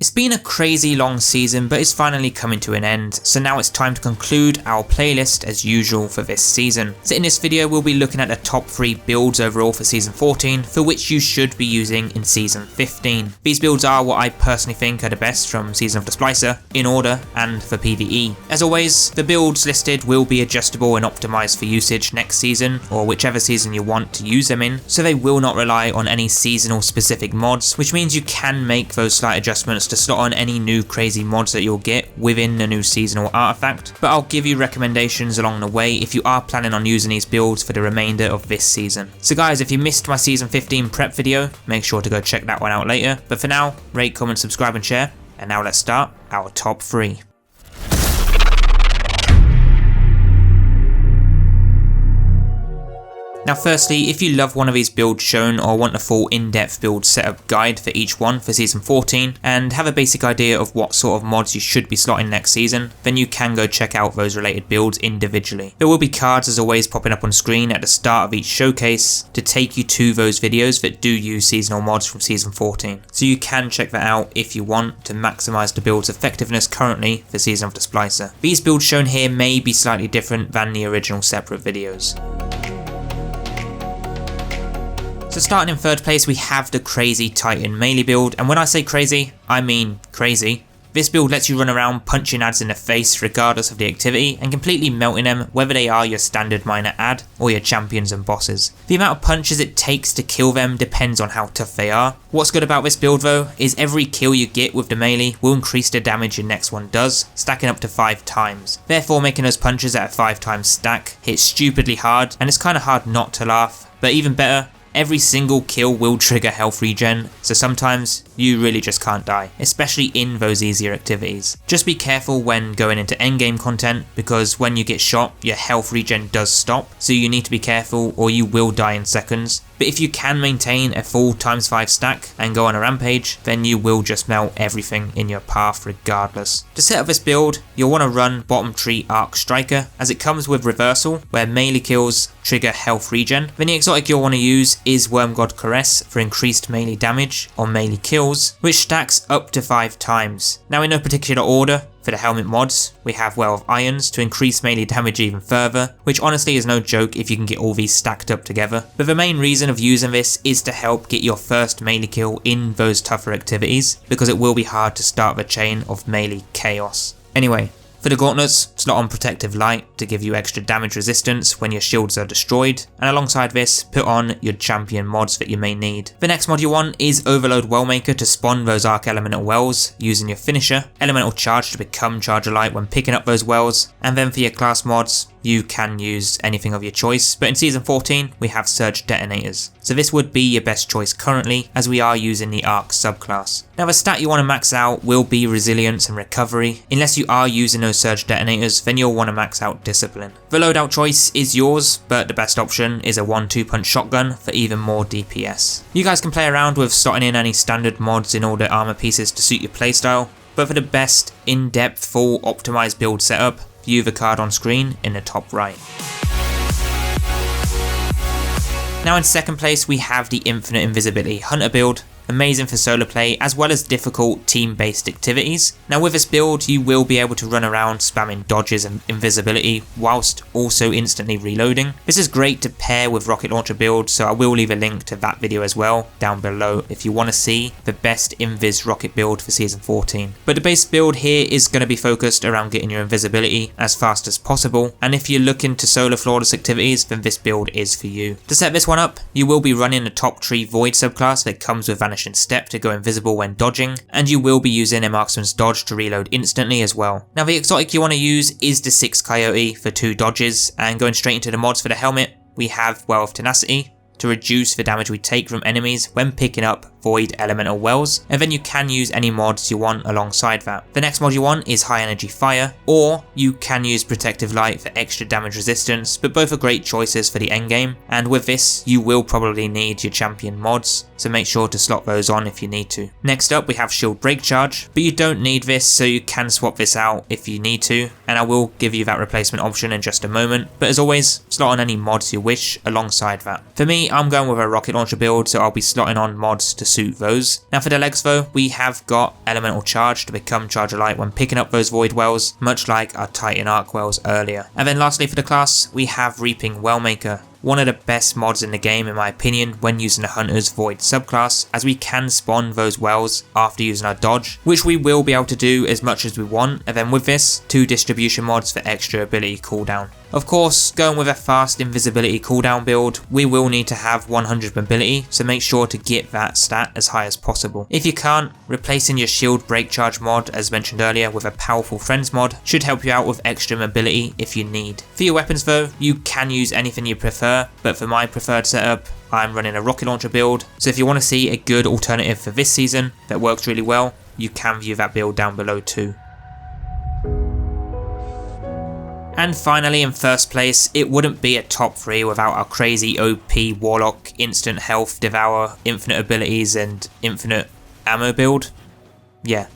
It's been a crazy long season, but it's finally coming to an end, so now it's time to conclude our playlist as usual for this season. So in this video we'll be looking at the top 3 builds overall for season 14, for which you should be using in season 15. These builds are what I personally think are the best from Season of the Splicer, in order and for PvE. As always, the builds listed will be adjustable and optimised for usage next season, or whichever season you want to use them in, so they will not rely on any seasonal specific mods, which means you can make those slight adjustments to slot on any new crazy mods that you'll get within the new seasonal artifact, but I'll give you recommendations along the way if you are planning on using these builds for the remainder of this season. So guys, if you missed my season 15 prep video, make sure to go check that one out later, but for now, rate, comment, subscribe and share, and now let's start our top 3. Now firstly, if you love one of these builds shown or want a full in-depth build setup guide for each one for season 14 and have a basic idea of what sort of mods you should be slotting next season, then you can go check out those related builds individually. There will be cards as always popping up on screen at the start of each showcase to take you to those videos that do use seasonal mods from season 14, so you can check that out if you want to maximise the build's effectiveness currently for Season of the Splicer. These builds shown here may be slightly different than the original separate videos. So starting in third place we have the Crazy Titan melee build, and when I say crazy, I mean crazy. This build lets you run around punching adds in the face regardless of the activity and completely melting them, whether they are your standard minor ad or your champions and bosses. The amount of punches it takes to kill them depends on how tough they are. What's good about this build though is every kill you get with the melee will increase the damage your next one does, stacking up to 5 times. Therefore making those punches at a 5 times stack hit stupidly hard, and it's kinda hard not to laugh, but even better, every single kill will trigger health regen, so sometimes you really just can't die, especially in those easier activities. Just be careful when going into endgame content, because when you get shot, your health regen does stop, so you need to be careful or you will die in seconds. But if you can maintain a full ×5 stack and go on a rampage, then you will just melt everything in your path regardless. To set up this build, you'll want to run bottom tree Arc Striker, as it comes with reversal, where melee kills trigger health regen. Then the exotic you'll want to use is Wormgod Caress for increased melee damage on melee kills, which stacks up to 5 times. Now in no particular order, for the helmet mods, we have Well of Irons to increase melee damage even further, which honestly is no joke if you can get all these stacked up together. But the main reason of using this is to help get your first melee kill in those tougher activities, because it will be hard to start the chain of melee chaos. Anyway, for the gauntlets, slot on Protective Light to give you extra damage resistance when your shields are destroyed, and alongside this, put on your champion mods that you may need. The next mod you want is Overload Wellmaker to spawn those Arc Elemental Wells using your finisher, Elemental Charge to become Charger Light when picking up those wells, and then for your class mods, you can use anything of your choice, but in season 14 we have Surge Detonators, so this would be your best choice currently as we are using the Arc subclass. Now the stat you want to max out will be Resilience and Recovery. Unless you are using those Surge Detonators, then you'll want to max out Discipline. The loadout choice is yours, but the best option is a 1-2 punch shotgun for even more DPS. You guys can play around with slotting in any standard mods in order armor pieces to suit your playstyle, but for the best in-depth full optimized build setup, view the card on screen in the top right. Now in second place we have the Infinite Invisibility Hunter build. Amazing for solo play as well as difficult team-based activities. Now with this build you will be able to run around spamming dodges and invisibility whilst also instantly reloading. This is great to pair with rocket launcher build, so I will leave a link to that video as well down below if you want to see the best invis rocket build for season 14. But the base build here is going to be focused around getting your invisibility as fast as possible, and if you're looking to solo flawless activities then this build is for you. To set this one up, you will be running the top tree Void subclass that comes with Vanishing Step to go invisible when dodging, and you will be using a Marksman's Dodge to reload instantly as well. Now the exotic you want to use is the Sixth Coyote for 2 dodges, and going straight into the mods for the helmet, we have Well of Tenacity to reduce the damage we take from enemies when picking up Void Elemental Wells, and then you can use any mods you want alongside that. The next mod you want is High Energy Fire, or you can use Protective Light for extra damage resistance, but both are great choices for the endgame, and with this you will probably need your champion mods, so make sure to slot those on if you need to. Next up we have Shield Break Charge, but you don't need this, so you can swap this out if you need to, and I will give you that replacement option in just a moment, but as always, slot on any mods you wish alongside that. For me, I'm going with a rocket launcher build, so I'll be slotting on mods to suit those. Now for the legs though, we have got Elemental Charge to become Charger Light when picking up those Void Wells, much like our Titan Arc Wells earlier. And then lastly for the class, we have Reaping Wellmaker. One of the best mods in the game in my opinion when using the Hunter's Void subclass, as we can spawn those wells after using our dodge, which we will be able to do as much as we want, and then with this, 2 distribution mods for extra ability cooldown. Of course, going with a fast invisibility cooldown build, we will need to have 100 mobility, so make sure to get that stat as high as possible. If you can't, replacing your shield break charge mod as mentioned earlier with a powerful friends mod should help you out with extra mobility if you need. For your weapons though, you can use anything you prefer, but for my preferred setup, I'm running a rocket launcher build, so if you want to see a good alternative for this season that works really well, you can view that build down below too. And finally in first place, it wouldn't be a top 3 without our crazy OP Warlock, instant health, devour, infinite abilities and infinite ammo build. Yeah,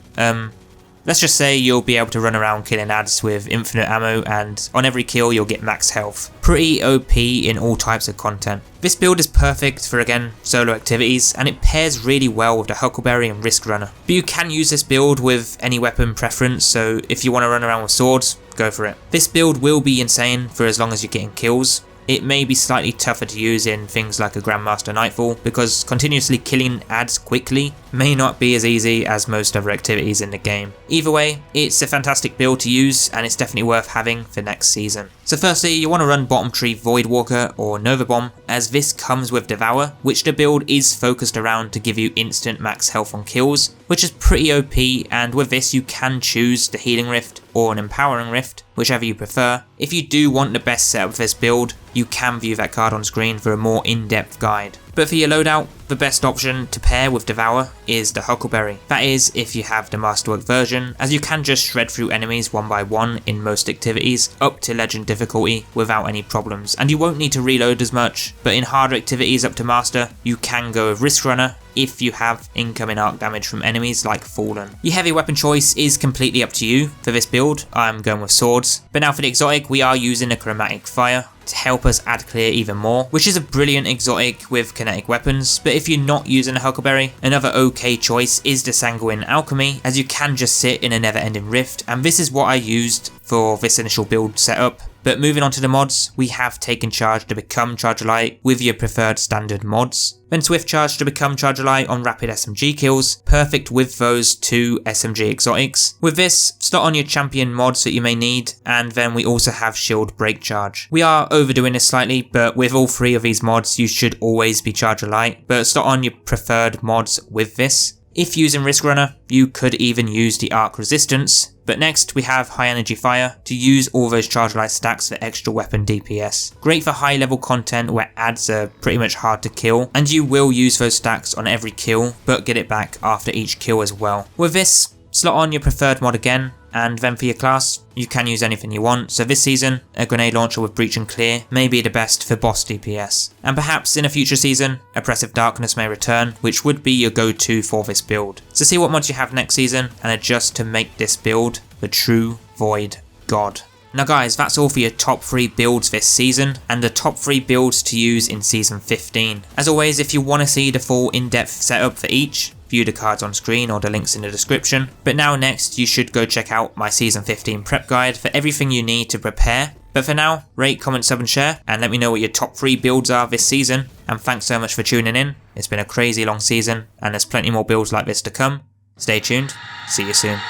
let's just say you'll be able to run around killing ads with infinite ammo and on every kill you'll get max health. Pretty OP in all types of content. This build is perfect for again solo activities and it pairs really well with the Huckleberry and Riskrunner. But you can use this build with any weapon preference, so if you want to run around with swords, go for it. This build will be insane for as long as you're getting kills. It may be slightly tougher to use in things like a Grandmaster Nightfall because continuously killing ads quickly may not be as easy as most other activities in the game. Either way, it's a fantastic build to use and it's definitely worth having for next season. So firstly, you want to run bottom tree Voidwalker or Nova Bomb, as this comes with Devour, which the build is focused around to give you instant max health on kills, which is pretty OP, and with this you can choose the Healing Rift or an Empowering Rift, whichever you prefer. If you do want the best setup of this build, you can view that card on screen for a more in-depth guide. But for your loadout, the best option to pair with Devour is the Huckleberry. That is if you have the Masterwork version, as you can just shred through enemies one by one in most activities up to Legend difficulty without any problems, and you won't need to reload as much, but in harder activities up to Master, you can go with Riskrunner if you have incoming arc damage from enemies like Fallen. Your heavy weapon choice is completely up to you for this build. I'm going with swords. But now for the exotic, we are using a Chromatic Fire to help us ad clear even more, which is a brilliant exotic with kinetic weapons. But if you're not using a Huckleberry, another okay choice is the Sanguine Alchemy, as you can just sit in a never ending rift, and this is what I used for this initial build setup. But moving on to the mods, we have Taken Charge to become Charger Light with your preferred standard mods. Then Swift Charge to become Charger Light on rapid SMG kills, perfect with those 2 SMG Exotics. With this, slot on your champion mods that you may need, and then we also have Shield Break Charge. We are overdoing this slightly, but with all 3 of these mods you should always be Charger Light, but slot on your preferred mods with this. If using Riskrunner, you could even use the Arc Resistance. But next we have High Energy Fire to use all those Charge Light stacks for extra weapon DPS. Great for high level content where ads are pretty much hard to kill, and you will use those stacks on every kill, but get it back after each kill as well. With this, slot on your preferred mod again, and then for your class, you can use anything you want. So this season, a grenade launcher with Breach and Clear may be the best for boss DPS. And perhaps in a future season, Oppressive Darkness may return, which would be your go-to for this build. So see what mods you have next season and adjust to make this build the true Void God. Now guys, that's all for your top 3 builds this season, and the top 3 builds to use in season 15. As always, if you want to see the full in-depth setup for each, view the cards on screen or the links in the description. But now next, you should go check out my season 15 prep guide for everything you need to prepare. But for now, rate, comment, sub and share, and let me know what your top 3 builds are this season. And thanks so much for tuning in. It's been a crazy long season, and there's plenty more builds like this to come. Stay tuned. See you soon.